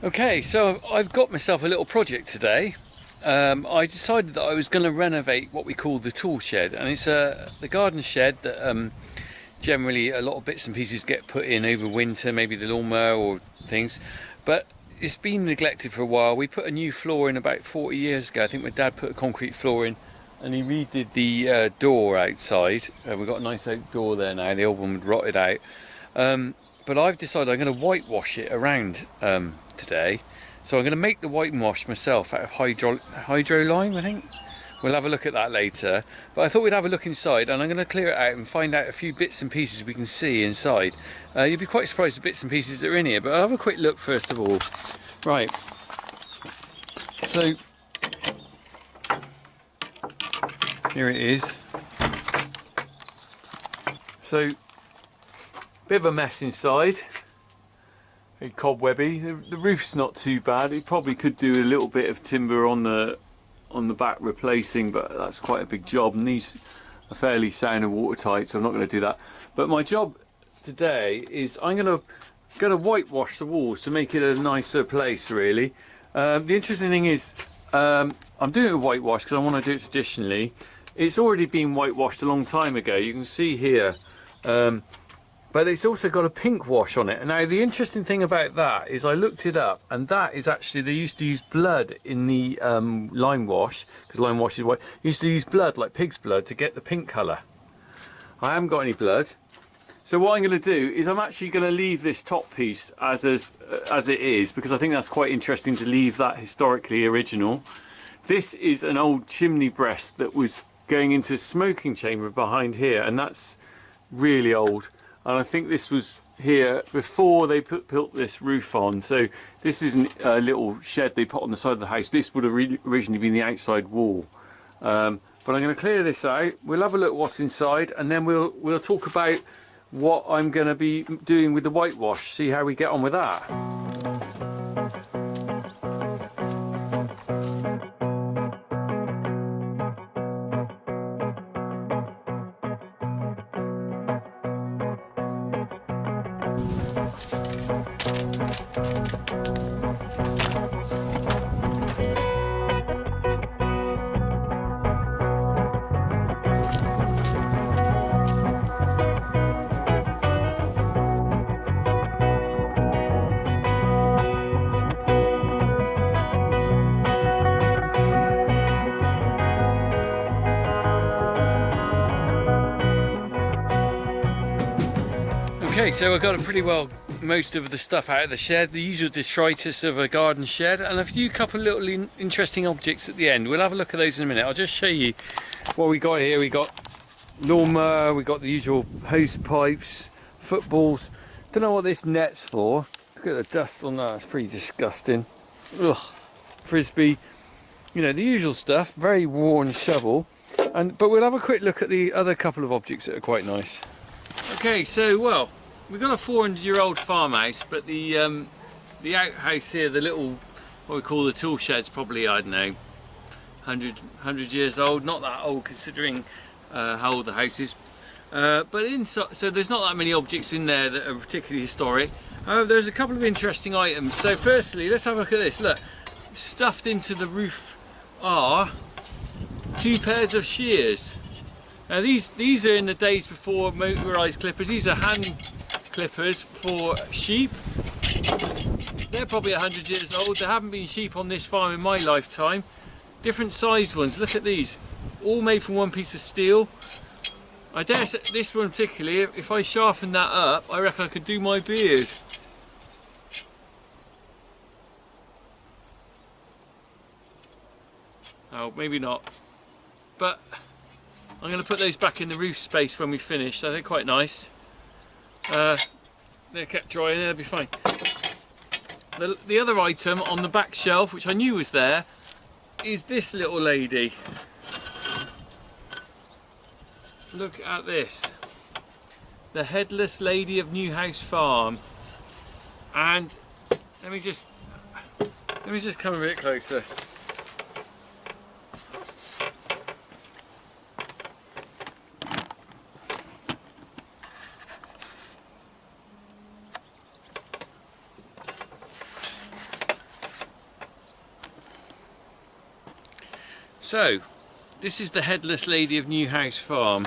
Okay, so I've got myself a little project today. I decided that I was going to renovate what we call the tool shed, and it's the garden shed that generally a lot of bits and pieces get put in over winter, maybe the lawnmower or things, but it's been neglected for a while. We put a new floor in about 40 years ago. I think my dad put a concrete floor in, and he redid the door outside. We've got a nice oak door there now. The old one had rotted out. But I've decided I'm going to whitewash it around today. So I'm going to make the whitewash myself out of hydro lime, I think. We'll have a look at that later. But I thought we'd have a look inside, and I'm going to clear it out and find out a few bits and pieces we can see inside. You'd be quite surprised at the bits and pieces that are in here, but I'll have a quick look first of all. Right. So here it is. So bit of a mess inside, very cobwebby. The roof's not too bad. It probably could do a little bit of timber on the back replacing, but that's quite a big job, and these are fairly sound and watertight, so I'm not going to do that. But my job today is I'm going to whitewash the walls to make it a nicer place, really. The interesting thing is I'm doing a whitewash because I want to do it traditionally. It's already been whitewashed a long time ago, you can see here. But it's also got a pink wash on it. Now the interesting thing about that is I looked it up, and that is actually, they used to use blood in the lime wash, because lime wash is white. They used to use blood, like pig's blood, to get the pink colour. I haven't got any blood, so what I'm going to do is I'm actually going to leave this top piece as it is, because I think that's quite interesting to leave that historically original. This is an old chimney breast that was going into a smoking chamber behind here, and that's really old. And I think this was here before they built this roof on. So this isn't a little shed they put on the side of the house. This would have originally been the outside wall. But I'm going to clear this out. We'll have a look what's inside, and then we'll talk about what I'm going to be doing with the whitewash. See how we get on with that. Okay, so I've got a pretty well most of the stuff out of the shed, the usual detritus of a garden shed, and a few couple of little interesting objects at the end. We'll have a look at those in a minute. I'll just show you what we got here. We got lawnmower, we got the usual hose pipes, footballs. Don't know what this net's for. Look at the dust on that, it's pretty disgusting. Ugh. Frisbee, you know, the usual stuff. Very worn shovel. But we'll have a quick look at the other couple of objects that are quite nice. Okay, so well, we've got a 400-year-old farmhouse, but the outhouse here, the little, what we call the tool shed's probably, I don't know, 100 years old. Not that old considering how old the house is. But inside, so there's not that many objects in there that are particularly historic. However, there's a couple of interesting items. So firstly, let's have a look at this. Look, stuffed into the roof are 2 pairs of shears. Now these are in the days before motorised clippers. These are hand clippers for sheep. They're probably 100 years old. There haven't been sheep on this farm in my lifetime. Different sized ones. Look at these. All made from one piece of steel. I dare say this one particularly, if I sharpen that up, I reckon I could do my beard. Oh, maybe not. But I'm going to put those back in the roof space when we finish. So they're quite nice. They're kept dry, they'll be fine. The other item on the back shelf, which I knew was there, is this little lady. Look at this. The Headless Lady of Newhouse Farm. And let me just come a bit closer. So, this is the headless lady of Newhouse Farm.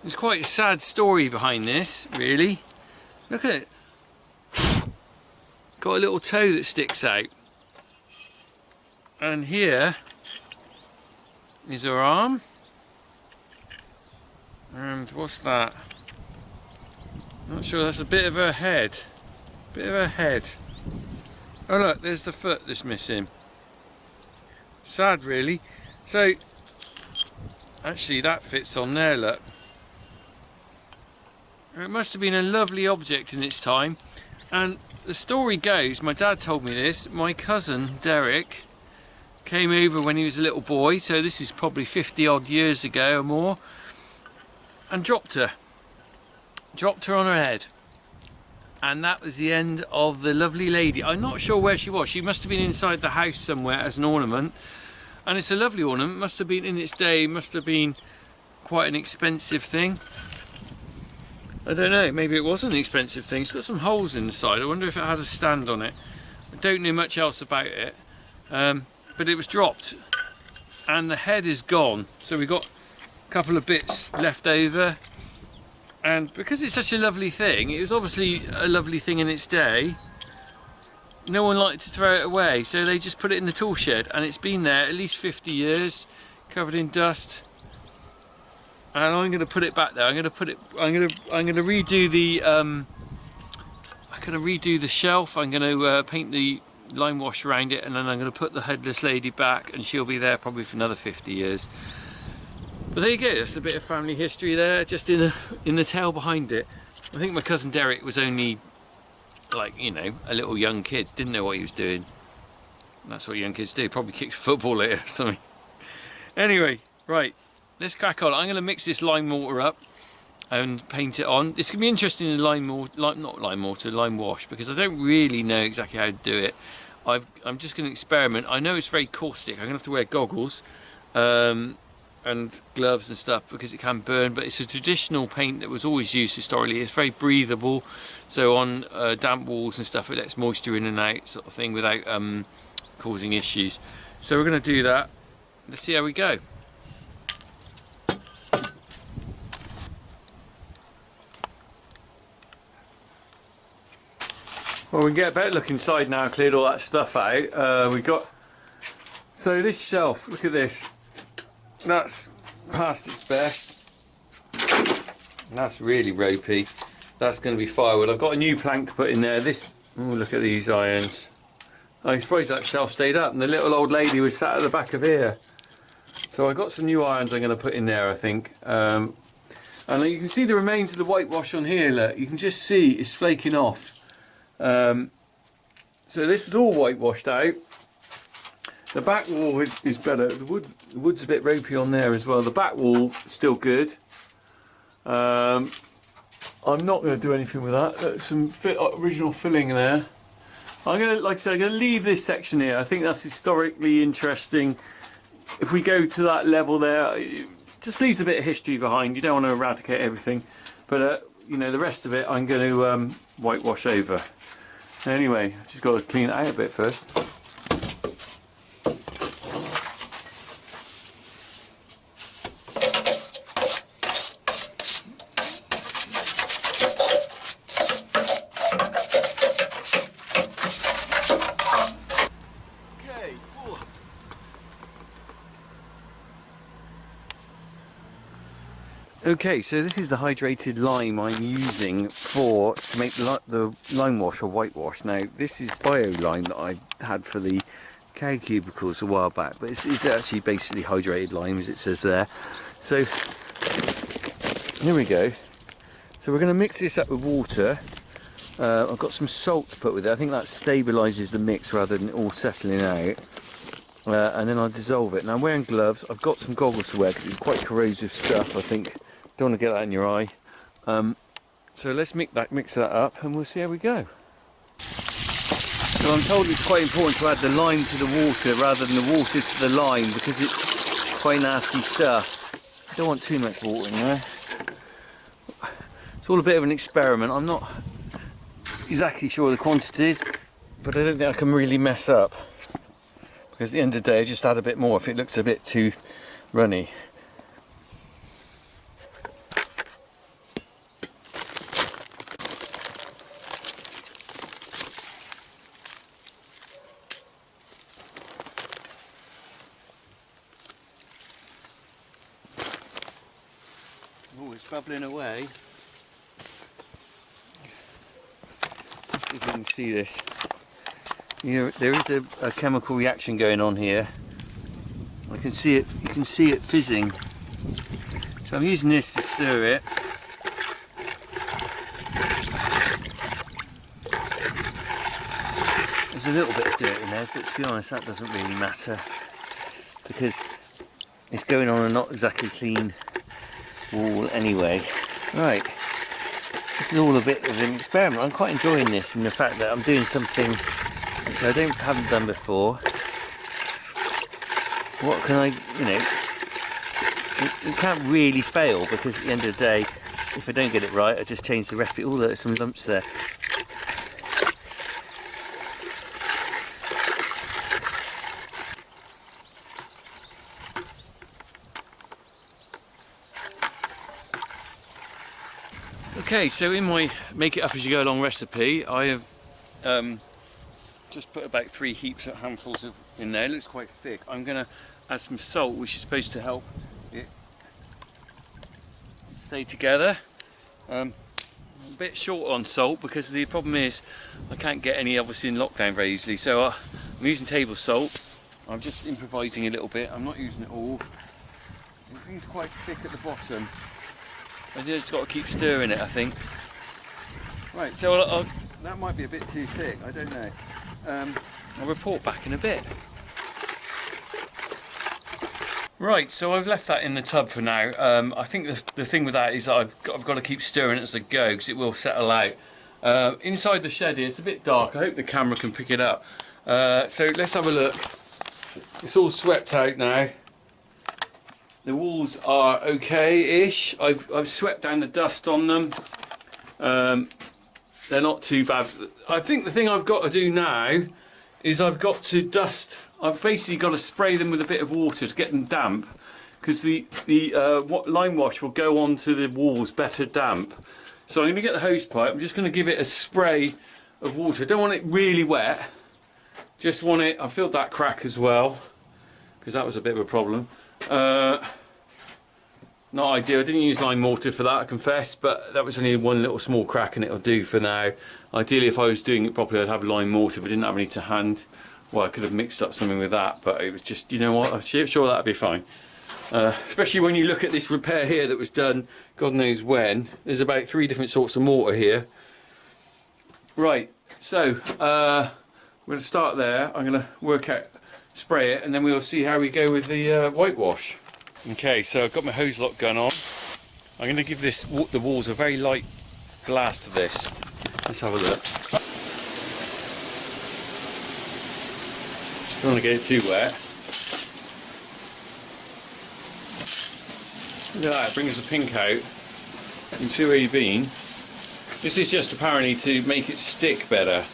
There's quite a sad story behind this, really. Look at it. Got a little toe that sticks out. And here is her arm. And what's that? Not sure, that's a bit of her head. Bit of her head. Oh look, there's the foot that's missing. Sad really. So, actually that fits on there, look. It must have been a lovely object in its time. And the story goes, my dad told me this, my cousin Derek came over when he was a little boy, so this is probably 50 odd years ago or more, and dropped her on her head, and that was the end of the lovely lady. I'm not sure where she was. She must have been inside the house somewhere as an ornament, and it's a lovely ornament. Must have been, in its day, must have been quite an expensive thing. I don't know, maybe it was an expensive thing. It's got some holes in the side. I wonder if it had a stand on it. I don't know much else about it, but it was dropped and the head is gone, so we've got a couple of bits left over. And because it's such a lovely thing, it was obviously a lovely thing in its day, no one liked to throw it away, so they just put it in the tool shed, and it's been there at least 50 years, covered in dust. And I'm going to put it back there. I'm going to redo the shelf. I'm going to paint the lime wash around it, and then I'm going to put the headless lady back, and she'll be there probably for another 50 years. But there you go, that's a bit of family history there, just in the tale behind it. I think my cousin Derek was only, like, you know, a little young kid, didn't know what he was doing. And that's what young kids do, probably kicked a football later or something. Anyway, right, let's crack on. I'm going to mix this lime mortar up and paint it on. This can be interesting in lime wash, because I don't really know exactly how to do it. I'm just going to experiment. I know it's very caustic. I'm going to have to wear goggles and gloves and stuff because it can burn, but it's a traditional paint that was always used historically. It's very breathable, so on damp walls and stuff it lets moisture in and out, sort of thing, without causing issues. So we're going to do that. Let's see how we go. Well, we can get a better look inside now. Cleared all that stuff out. We got, so this shelf, look at this, that's past its best. That's really ropey. That's going to be firewood. I've got a new plank to put in there. This, oh, look at these irons. I suppose that shelf stayed up, and the little old lady was sat at the back of here. So I got some new irons I'm going to put in there, I think. And you can see the remains of the whitewash on here. Look, you can just see it's flaking off. So this was all whitewashed out. The back wall is better. The wood's a bit ropey on there as well. The back wall still good. I'm not going to do anything with that. There's some original filling there. I'm going to, like I said, I'm going to leave this section here. I think that's historically interesting. If we go to that level there, it just leaves a bit of history behind. You don't want to eradicate everything, but you know, the rest of it I'm going to whitewash over. Anyway, I've just got to clean it out a bit first. Okay, so this is the hydrated lime I'm using to make the lime wash or whitewash. Now, this is bio lime that I had for the cow cubicles a while back, but it's actually basically hydrated lime, as it says there. So, here we go. So we're going to mix this up with water. I've got some salt to put with it. I think that stabilises the mix rather than it all settling out. And then I'll dissolve it. Now, I'm wearing gloves. I've got some goggles to wear because it's quite corrosive stuff, I think. Don't want to get that in your eye. So let's mix that up and we'll see how we go. So I'm told it's quite important to add the lime to the water rather than the water to the lime because it's quite nasty stuff. Don't want too much water in there. It's all a bit of an experiment. I'm not exactly sure of the quantities, but I don't think I can really mess up. because at the end of the day I just add a bit more if it looks a bit too runny. Oh, it's bubbling away. Let's see if we can see this. You know, there is a chemical reaction going on here. I can see it. You can see it fizzing. So I'm using this to stir it. There's a little bit of dirt in there, but to be honest, that doesn't really matter because it's going on a not exactly clean wall anyway. Right. This is all a bit of an experiment. I'm quite enjoying this in the fact that I'm doing something which I haven't done before. What can I, you know, it can't really fail because at the end of the day, if I don't get it right, I just change the recipe. Oh, there's some lumps there. Okay, so in my make it up as you go along recipe, I have just put about 3 heaps of handfuls in there. It looks quite thick. I'm going to add some salt, which is supposed to help it stay together. A bit short on salt because the problem is I can't get any obviously in lockdown very easily. So I'm using table salt. I'm just improvising a little bit. I'm not using it all. It's quite thick at the bottom. I just got to keep stirring it, I think. Right, so that might be a bit too thick, I don't know. I'll report back in a bit. Right, so I've left that in the tub for now. I think the thing with that is that I've got to keep stirring it as I go because it will settle out. Inside the shed here, it's a bit dark. I hope the camera can pick it up. So let's have a look. It's all swept out now. The walls are okay-ish. I've swept down the dust on them. They're not too bad. I think the thing I've got to do now is I've got to dust. I've basically got to spray them with a bit of water to get them damp, because the lime wash will go onto the walls better damp. So I'm going to get the hose pipe. I'm just going to give it a spray of water. I don't want it really wet. Just want it. I filled that crack as well because that was a bit of a problem. Not ideal. I didn't use lime mortar for that, I confess, but that was only one little small crack and it'll do for now. Ideally, if I was doing it properly, I'd have lime mortar, but I didn't have any to hand. Well, I could have mixed up something with that, but it was just, you know what, I'm sure that'd be fine. Especially when you look at this repair here that was done God knows when. There's about 3 different sorts of mortar here. Right, so we're going to start there. I'm going to work out, spray it, and then we'll see how we go with the whitewash. Okay, so I've got my hose lock gun on. I'm going to give the walls a very light glass to this. Let's have a look. Don't want to get it too wet. Look at that, it brings the pink out. You can see where you've been. This is just apparently to make it stick better.